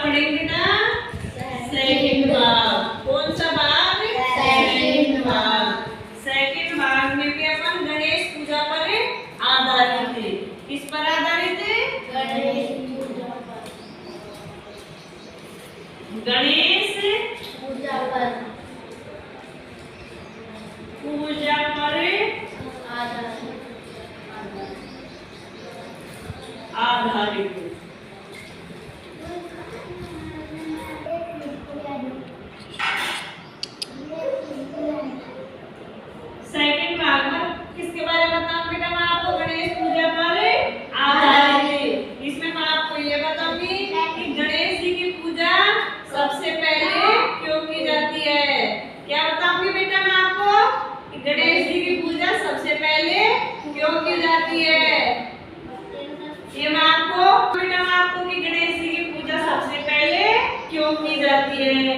पढ़ेंगे बेटा? सेकंड भाग। कौन सा भाग? सेकंड भाग। सेकंड भाग में भी अपन गणेश पूजा पर आधारित है। किस पर आधारित है? गणेश पूजा पर। गणेश पूजा पर आधारित। सेकंड भाग में किसके बारे में बताऊं बेटा? मैं आपको गणेश पूजा पर आधारित है। इसमें मैं आपको ये बताऊंगी कि गणेश जी की पूजा सबसे पहले क्यों की जाती है। क्या बताऊंगी बेटा मैं आपको कि गणेश जी की पूजा सबसे पहले क्यों की जाती है? ये मैं आपको कि गणेश जी की पूजा सबसे पहले क्यों की जाती है।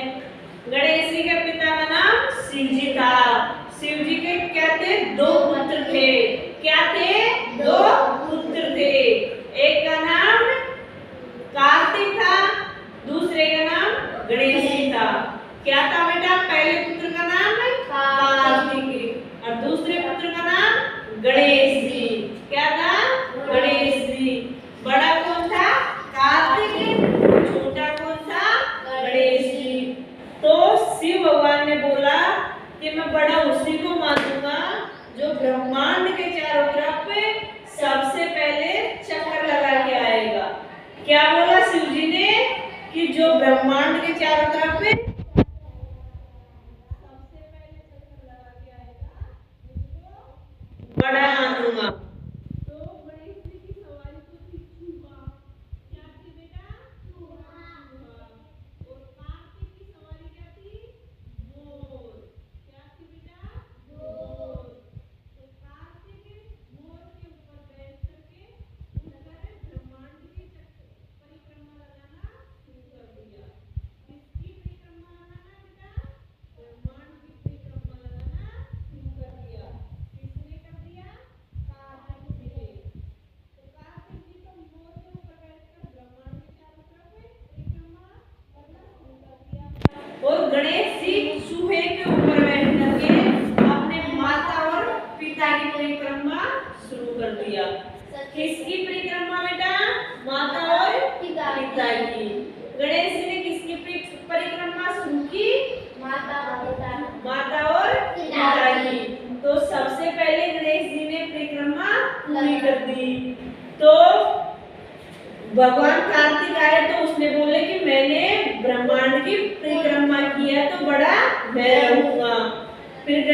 गणेश जी के पिता का नाम शिव जी था। शिव जी के क्या थे? दो पुत्र थे। क्या थे? दो पुत्र थे। एक का नाम कार्तिक था, दूसरे का नाम गणेश जी था। क्या था बेटा? पहले पुत्र का नाम कार्तिक और दूसरे पुत्र का नाम गणेश जी। क्या था? गणेश जी। बड़ा कौन था? कार्तिक। छोटा कौन था? गणेश जी। तो शिव भगवान ने बोला कि मैं बड़ा उसी को मानूंगा जो ब्रह्मांड के चारों तरफ सबसे पहले चक्कर लगा के आएगा। क्या बोला शिव जी ने? कि जो ब्रह्मांड के चारों तरफ सबसे पहले चक्कर लगा के आएगा उसको बड़ा मानूंगा। तो गणेश जी की सवारी तो थी चूहा। क्या थी बेटा? चूहा। और कार्तिक की सवारी क्या थी? मोर। क्या थी बेटा? मोर। तो कार्तिक मोर के ऊपर बैठ करके उड़कर ब्रह्मांड की परिक्रमा लगाना शुरू कर दिया। किसकी परिक्रमा लगाना बेटा? ब्रह्मांड की परिक्रमा लगाना शुरू कर दिया। किसने कर दिया? कार्तिक जी ने। तो कार्तिक जी तो मोर के ऊपर बैठकर ब्रह्मांड के चारों तरफ परिक्रमा करना शुरू कर दिया। और गणेश जी चूहे के ऊपर बैठ करके अपने माता और पिता की परिक्रमा शुरू कर दिया। किसकी परिक्रमा बेटा? माता और पिता की। गणेश जी ने किसकी परिक्रमा शुरू की? माता और पिता की। तो सबसे पहले गणेश जी ने परिक्रमा पूरी कर दी। तो भगवान कार्तिक आए तो उसने बोले कि मैंने ब्रह्मांड की परिक्रमा की है तो बड़ा मैं रहूंगा। फिर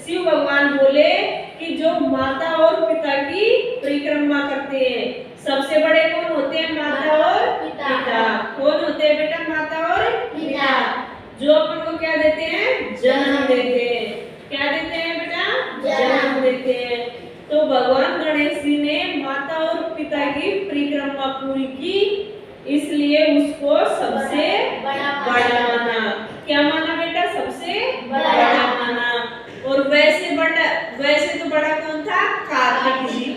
शिव भगवान बोले कि जो माता और पिता की परिक्रमा करते हैं, सबसे बड़े कौन होते हैं? माता और पिता। कौन होते हैं बेटा? माता और पिता। जो अपन को क्या देते हैं? जन्म देते हैं। क्या देते हैं बेटा? जन्म देते हैं। तो भगवान गणेश जी ने माता और पिता की परिक्रमा पूरी की, इसलिए उसको सबसे बड़ा माना। क्या माना बेटा? सबसे बड़ा माना। और वैसे तो बड़ा कौन था? कार्तिक जी।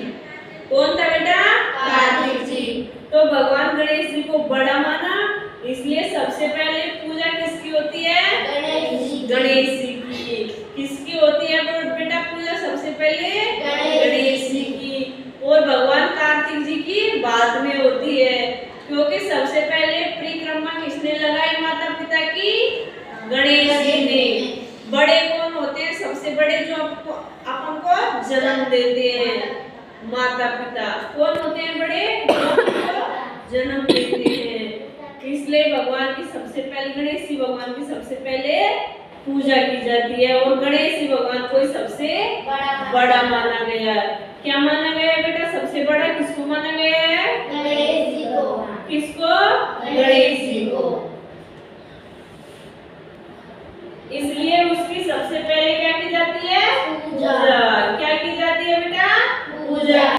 कौन था बेटा? कार्तिक जी। तो भगवान गणेश जी को बड़ा माना, इसलिए सबसे पहले पूजा किसकी होती है? गणेश जी की। किसकी होती है बेटा पूजा सबसे पहले? गणेश जी की। और भगवान कार्तिक जी की बाद में होती है, क्योंकि सबसे पहले परिक्रमा किसने लगाई माता पिता की? गणेश जी ने। बड़े कौन होते हैं? सबसे बड़े जो अपन को जन्म देते हैं, माता पिता। कौन होते हैं बड़े? जो जन्म देते हैं। इसलिए भगवान की सबसे पहले गणेश जी भगवान की सबसे पहले पूजा की जाती है। और गणेश जी भगवान को सबसे बड़ा माना गया। क्या माना गया बेटा? सबसे बड़ा किसको माना गया है? गणेश जी को। किसको? गणेश जी को। इसलिए उसकी सबसे पहले क्या की जाती है? पूजा। क्या की जाती है बेटा? पूजा।